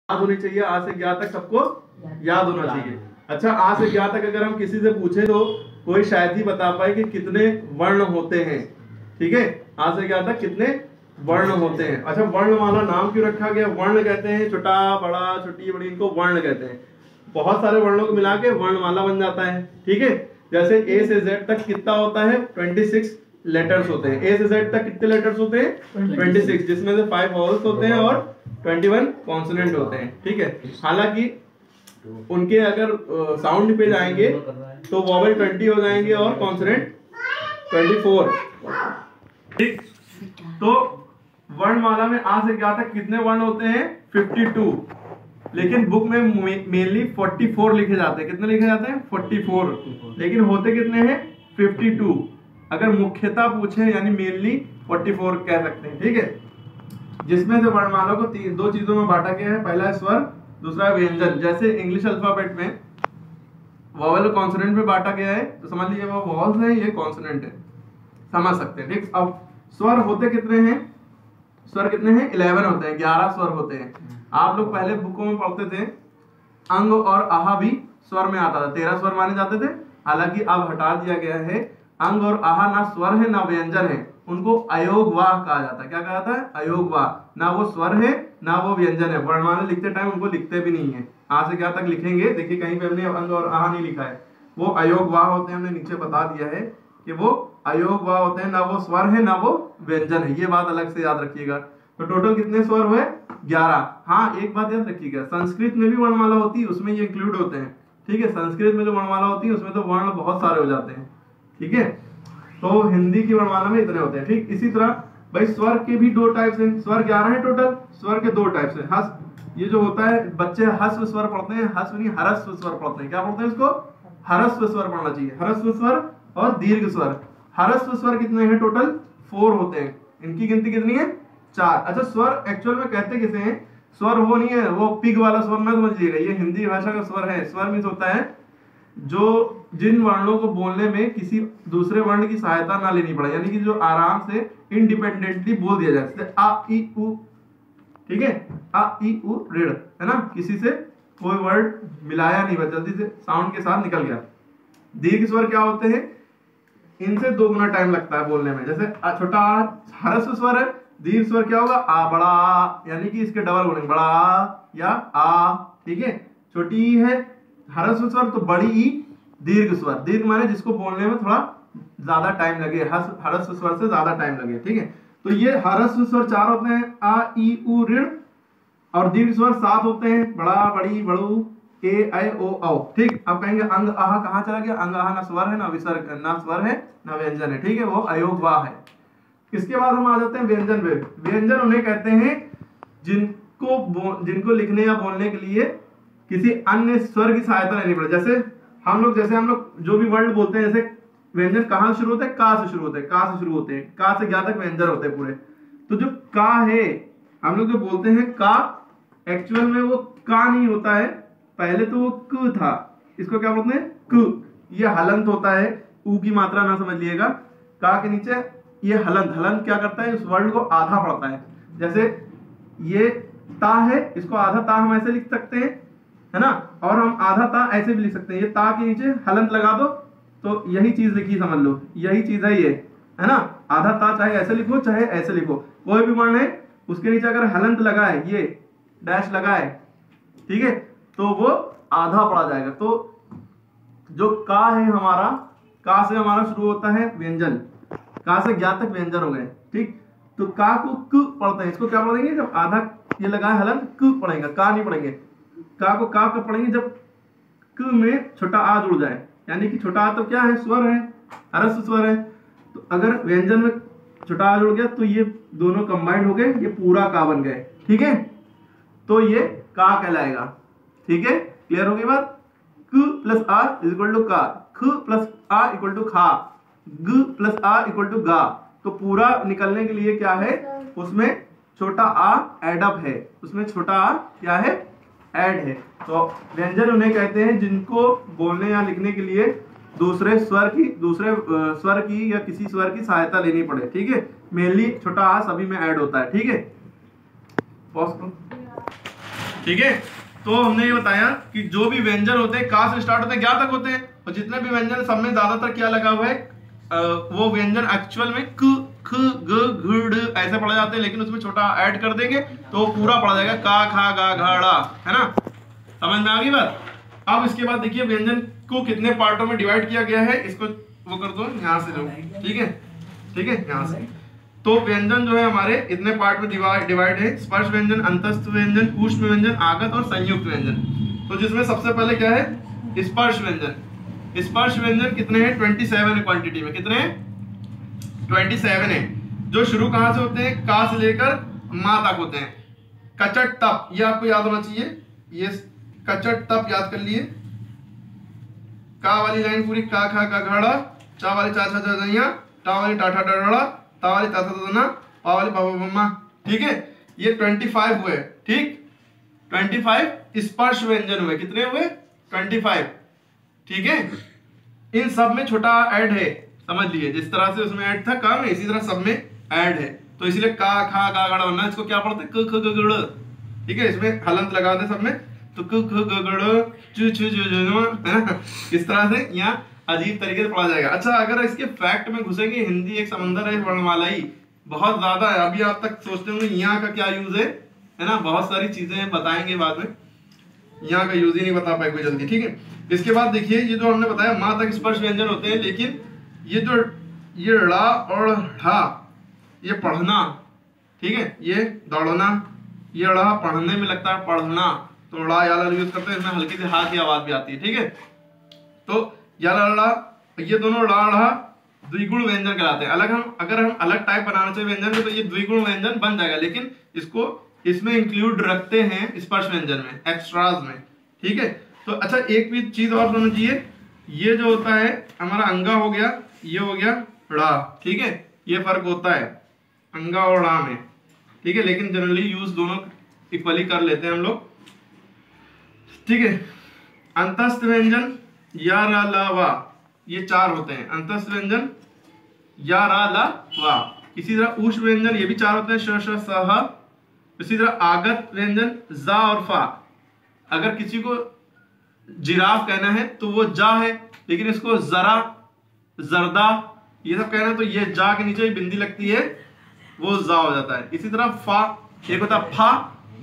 याद होनी चाहिए, आ से ज्ञा तक सबको याद होना चाहिए। अच्छा, आ से ज्ञा तक अगर हम किसी से पूछे तो कोई शायद ही बता पाए कि कितने वर्ण होते हैं। ठीक है, आ से ज्ञा तक कितने वर्ण होते हैं। अच्छा, वर्णमाला नाम क्यों रखा गया? वर्ण कहते हैं छोटा बड़ा छोटी बड़ी, इनको वर्ण कहते हैं। बहुत सारे वर्णों को मिला के वर्णमाला बन जाता है। ठीक है, जैसे ए से जेड तक कितना होता है? 26 लेटर्स होते हैं। ए से जेड तक कितने लेटर्स होते हैं? 26, जिसमें से 5 वॉवल्स होते हैं और 21 कॉन्सोनेंट होते हैं। ठीक है, हालांकि उनके अगर साउंड पे जाएंगे तो वॉवल 20 हो जाएंगे और कॉन्सोनेंट 24। ठीक, तो वर्णमाला में आ से क्या तक कितने वर्ण होते हैं? 52, लेकिन बुक में मेनली 44 लिखे जाते हैं। कितने लिखे जाते हैं? 44, लेकिन होते कितने हैं? 52। अगर मुख्यता पूछे यानी मेनली 44 कह सकते हैं। ठीक है, जिसमें से वर्णमाला को दो चीजों में बांटा गया है, पहला है स्वर, दूसरा है व्यंजन। जैसे इंग्लिश अल्फाबेट में वॉवल कॉन्सोनेंट में बांटा गया है, तो समझ लीजिए वो वॉवल्स हैं, ये कॉन्सोनेंट है, समझ सकते हैं। ठीक, अब स्वर होते कितने हैं? स्वर कितने हैं? 11 होते हैं, 11 स्वर होते हैं। आप लोग पहले बुकों में पढ़ते थे, अंग और आहा भी स्वर में आता था, 13 स्वर माने जाते थे। हालांकि अब हटा दिया गया है, अंग और आहा ना स्वर है ना व्यंजन है, उनको अयोगवाह कहा जाता है। क्या कहा जाता है? अयोगवाह। ना वो स्वर है ना वो व्यंजन है। वर्णमाला लिखते टाइम उनको लिखते भी नहीं है, आ से क्या तक लिखेंगे, देखिए कहीं पे हमने अंग और आहा नहीं लिखा है, वो अयोगवाह होते हैं। हमने नीचे बता दिया है कि वो अयोगवाह होते हैं, ना वो स्वर है ना वो व्यंजन है। ये बात अलग से याद रखिएगा। तो टोटल कितने स्वर हुए? 11। हाँ, एक बात याद रखिएगा, संस्कृत में भी वर्णमाला होती है, उसमें ये इंक्लूड होते हैं। ठीक है, संस्कृत में जो वर्णमाला होती है उसमें तो वर्ण बहुत सारे हो जाते हैं। ठीक है, तो हिंदी की वर्णमाला में इतने होते हैं। ठीक, इसी तरह भाई स्वर के भी 2 टाइप्स हैं। स्वर 11 है टोटल, स्वर के 2 टाइप्स हैं। हस, ये जो होता है बच्चे हस्व स्वर पढ़ते हैं, हस्व नहीं हरस्व स्वर पढ़ते हैं। क्या पढ़ते हैं इसको? हरस्व स्वर पढ़ना चाहिए। हरस्व स्वर और दीर्घ स्वर। हरस्व स्वर कितने हैं? टोटल 4 होते हैं। इनकी गिनती कितनी है? 4। अच्छा, स्वर एक्चुअल में कहते किसे हैं? स्वर वो नहीं है, वो पिग वाला स्वर ना समझिएगा, ये हिंदी भाषा का स्वर है। स्वर मीन्स होता है जो जिन वर्णों को बोलने में किसी दूसरे वर्ण की सहायता ना लेनी पड़े, यानी कि जो आराम से इंडिपेंडेंटली बोल दिया जाए, जैसे आ ई उ। ठीक है, आ ई उ ऋण, है ना, किसी से कोई वर्ड मिलाया नहीं, बस जल्दी से साउंड के साथ निकल गया। दीर्घ स्वर क्या होते हैं? इनसे 2 गुना टाइम लगता है बोलने में। जैसे छोटा आ हरस्व स्वर है, दीर्घ स्वर क्या होगा? आ बड़ा आ, यानी कि इसके डबल बोलेंगे, बड़ा आ या आ। ठीक है, छोटी ई है हरस्व स्वर, तो बड़ी ई दीर्घ स्वर। दीर्घ माने जिसको बोलने में थोड़ा ज्यादा टाइम लगे, हरस्व स्वर से ज्यादा टाइम लगे। ठीक है, तो ये हरस्व स्वर 4 होते हैं, आ ई उ ऋण, और दीर्घ स्वर 7 होते हैं, बड़ा बड़ी बड़ू ए ऐ ओ औ। ठीक, अब कहेंगे अंग आहा कहाँ चला गया? अंग आहा ना स्वर है ना विसर्ग, ना स्वर है ना व्यंजन है। ठीक है, वो अयोगवाह है। इसके बाद हम आ जाते हैं व्यंजन पे। व्यंजन उन्हें कहते हैं जिनको लिखने या बोलने के लिए किसी अन्य स्वर की सहायता लेनी पड़े। जैसे हम लोग जो भी वर्ड बोलते हैं, जैसे व्यंजन कहाँ से शुरू होते हैं? का से शुरू होते हैं, का से शुरू होते हैं, का से ज्ञा तक व्यंजन होते हैं पूरे। तो जो का है, हम लोग जो बोलते हैं का, एक्चुअल में वो का नहीं होता है, पहले तो वो क था। इसको क्या बोलते हैं? क। ये हलंत होता है, ऊ की मात्रा ना समझ लिएगा। का के नीचे ये हलंत, हलंत क्या करता है? उस वर्ड को आधा पढ़ता है। जैसे ये ता है, इसको आधा ता हम ऐसे लिख सकते हैं, है ना, और हम आधा ता ऐसे भी लिख सकते हैं। ये ता के नीचे हलंत लगा दो तो यही चीज लिखी, समझ लो यही चीज है ये, है ना। आधा ता चाहे ऐसे लिखो चाहे ऐसे लिखो, कोई भी वर्ण है उसके नीचे अगर हलंत लगा है, ये डैश लगा है, ठीक है, तो वो आधा पढ़ा जाएगा। तो जो का है हमारा, का से हमारा शुरू होता है व्यंजन, का से ज्ञा तक व्यंजन हो गए। ठीक, तो का को क पढ़ते हैं, इसको क्या पढ़ेंगे? जब आधा ये लगा है हलंत, क पढ़ेंगे, का नहीं पढ़ेंगे। का को का कब पढ़ेंगे? जब क में छोटा आ जुड़ जाए, यानी कि छोटा आ तो क्या है? स्वर है, हरस्व स्वर है। तो अगर व्यंजन में छोटा आ जुड़ गया तो ये दोनों कंबाइंड हो गए, ये पूरा का बन गए। ठीक है, तो ये का कहलाएगा। ठीक है, क्लियर हो गई बात? क प्लस आ इज इक्वल टू का, ख प्लस आ इक्वल टू खा, ग प्लस आ इक्वल टू गा। तो पूरा निकलने के लिए क्या है? उसमें छोटा आ एड अप है, उसमें छोटा आ क्या है? ऐड है। तो व्यंजन उन्हें कहते हैं जिनको बोलने या लिखने के लिए दूसरे स्वर की या किसी स्वर की सहायता लेनी पड़े। ठीक है, मेनली छोटा आ सभी में ऐड होता है। ठीक है, पॉज करो। ठीक है। तो हमने ये बताया कि जो भी व्यंजन होते हैं का से स्टार्ट होते हैं ज्ञा तक होते हैं, और जितने भी व्यंजन सब में ज्यादातर क्या लगा हुआ है, वो व्यंजन एक्चुअल में क ख ग घ ड़ ऐसे पढ़े जाते हैं, लेकिन उसमें छोटा ऐड कर देंगे तो पूरा पढ़ा जाएगा का खा गा घा ड़ा, है ना, समझ में आ गई बात। अब इसके बाद देखिए व्यंजन को कितने पार्टों में डिवाइड किया गया है, इसको वो कर दो यहाँ से लो, ठीक है, ठीक है, यहाँ से। तो व्यंजन जो है हमारे इतने पार्ट में डिवाइड है, स्पर्श व्यंजन, अंतस्थ व्यंजन, ऊष्म व्यंजन, आगत और संयुक्त व्यंजन। तो जिसमें सबसे पहले क्या है, स्पर्श व्यंजन। स्पर्श व्यंजन कितने हैं, 27 है क्वांटिटी में, कितने हैं, 27 है, जो शुरू कहां से होते हैं, का से लेकर मां तक होते हैं। कचट तप, ये आपको याद होना चाहिए, ये कचट तप याद कर लिए। का वाली लाइन पूरी का खा का घड़ा, चा वाली चा छा जइया, टा वाली टाठा डड़ा, ता वाली ता ता ना, पा वाली पापा मम्मा, ठीक है। ये 25 हुए, ठीक, 25 स्पर्श व्यंजन हुए, कितने हुए, 25, ठीक है। इन सब में छोटा ऐड है, समझ लिए, जिस तरह से उसमें ऐड था का में, इसी तरह सब में ऐड है। तो इसलिए का खा गा गड़ वरना इसको क्या पढ़ते, क ख ग गड़, ठीक है, इसमें हलंत लगा दे सब में, तो क ख ग गड़ चु चु चु है ना, इस तरह से यहाँ अजीब तरीके से पढ़ा जाएगा। अच्छा, अगर इसके फैक्ट में घुसेंगे, हिंदी एक समंदर है वर्णमालाई, बहुत ज्यादा है। अभी आप तक सोचते होंगे यहाँ का क्या यूज है ना, बहुत सारी चीजें बताएंगे बाद में, यहाँ का यूज ही नहीं बता पाए कोई जल्दी, ठीक है। इसके बाद देखिए, ये जो हमने बताया माँ तक स्पर्श व्यंजन होते हैं, लेकिन ये जो ये ड़ा और ढा, ये पढ़ना, ठीक है, ये दौड़ना, ये ड़ा पढ़ने में लगता है पढ़ना, तो ड़ा या ला यूज करते हैं, इसमें हल्की सी हा की आवाज भी आती है, ठीक है। तो या ला, ये दोनों ड़ा ढ़ा द्विगुण व्यंजन कहलाते हैं। अगर हम अलग टाइप बनाना चाहिए व्यंजन में, तो ये द्विगुण व्यंजन बन जाएगा, लेकिन इसको इसमें इंक्लूड रखते हैं स्पर्श व्यंजन में, एक्स्ट्राज में, ठीक है। तो अच्छा, एक भी चीज और समझिए, ये जो होता है हमारा अंगा हो गया, ये हो गया ड़ा, ठीक है, ये फर्क होता है अंगा और ड़ा में, ठीक है, लेकिन जनरली यूज दोनों इक्वली कर लेते हैं हम लोग, ठीक है। अंतस्थ व्यंजन या रा ला वा, ये 4 होते हैं, अंतस्थ व्यंजन या रा ला वा। इसी तरह ऊष्म व्यंजन, ये भी 4 होते हैं, श श स ह। इसी तरह आगत व्यंजन जा और फा। अगर किसी को जिराफ कहना है तो वो जा है, लेकिन इसको जरा, जरदा, ये सब कहना है तो ये जा के नीचे बिंदी लगती है, वो जा हो जाता है। इसी तरह फा, एक होता है फा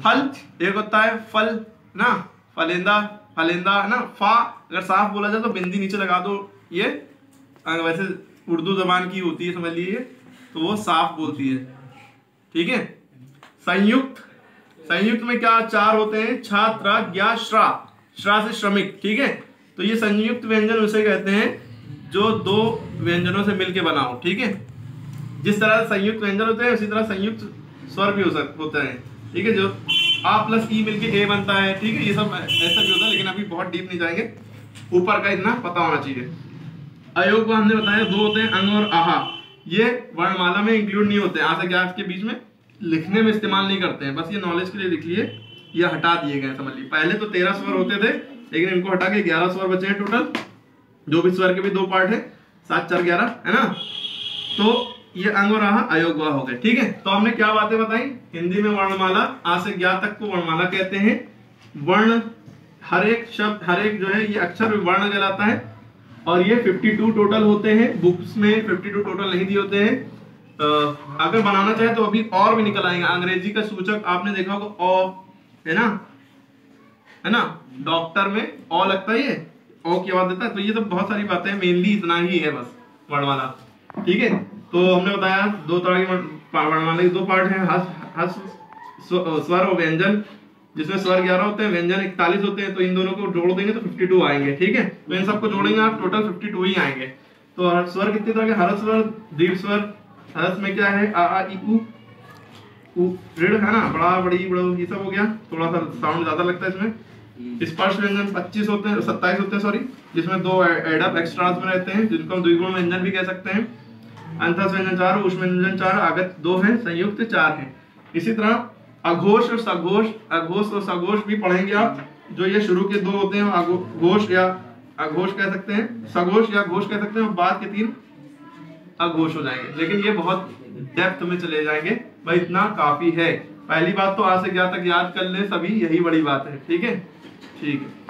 फल, एक होता है फल ना, फलेंदा, फलेंदा है ना। फा अगर साफ बोला जाए तो बिंदी नीचे लगा दो, ये वैसे उर्दू जबान की होती है, समझ लीजिए, तो वो साफ बोलती है, ठीक है। संयुक्त, संयुक्त में क्या 4 होते हैं, छात्र, ज्ञा, श्रा, श्रा से श्रमिक, ठीक है। तो ये संयुक्त व्यंजन उसे कहते हैं जो 2 व्यंजनों से मिलके बना हो, ठीक है। जिस तरह संयुक्त व्यंजन होते हैं, उसी तरह संयुक्त स्वर भी होते हैं, ठीक है, जो आ प्लस ई मिलके ए बनता है, ठीक है। ये सब ऐसा भी होता है, लेकिन अभी बहुत डीप नहीं जाएंगे, ऊपर का इतना पता होना चाहिए। अयोग को हमने बताया 2 होते हैं, अंग और आहा, ये वर्णमाला में इंक्लूड नहीं होते हैं, आ से क्या के बीच में लिखने में इस्तेमाल नहीं करते हैं, बस ये नॉलेज के लिए लिख लिए, ये हटा दिए गए, समझ लीजिए। पहले तो 13 स्वर होते थे, लेकिन इनको हटा के 11 स्वर बचे हैं टोटल, जो भी स्वर के भी 2 पार्ट है, 7 4 11, है ना। तो ये अंग और आहा अयोग हो गए, ठीक है। तो हमने क्या बातें बताई, हिंदी में वर्णमाला आ से ज्ञा तक को वर्णमाला कहते हैं। वर्ण, हर एक शब्द, हर एक जो है ये अक्षर वर्ण कहलाता है, और ये 52 टोटल होते हैं, बुक्स में 52 टोटल नहीं दिए होते हैं। अगर बनाना चाहे तो अभी और भी निकल आएंगे। अंग्रेजी का सूचक आपने देखा होगा ओ, है ना, डॉक्टर में ओ लगता है, ये ओ की आवाज देता है। तो ये तो बहुत सारी बातें, मेनली इतना ही है बस वर्णमाला, ठीक है। तो हमने बताया 2 तरह की वर्णमाला के 2 पार्ट हैं, हस स्वर और व्यंजन, जिसमें स्वर 11 होते हैं, व्यंजन 41 होते हैं। तो इन दोनों को जोड़ देंगे तो 52 आएंगे, ठीक है। तो इन सबको जोड़ेंगे आप, टोटल 52 ही आएंगे। तो स्वर कितने तरह के, हर्ष स्वर, दीर्घ स्वर। हर्ष में क्या है, आ ई उ ऋण, है ना, बड़ा बड़ी बड़ा, ये सब हो गया, थोड़ा सा साउंड ज्यादा लगता है इसमें। स्पर्श व्यंजन 25 होते हैं, 27 होते हैं, सॉरी, जिसमें 2 एडअप एक्स्ट्रास में रहते हैं, जिनको हम द्विगुण व्यंजन भी कह सकते हैं। अंतस्थ व्यंजन 4, ऊष्म व्यंजन 4, आगत 2 है, संयुक्त 4 है। इसी तरह अघोष और सघोष, अघोष और सघोष भी पढ़ेंगे आप। जो ये शुरू के 2 होते हैं, घोष या अघोष कह सकते हैं, सघोष या घोष कह सकते हैं, और बाद के 3 अघोष हो जाएंगे। लेकिन ये बहुत डेप्थ में चले जाएंगे, भाई इतना काफी है। पहली बात तो आ से ज्ञात तक याद कर ले सभी, यही बड़ी बात है। ठीक है, ठीक है।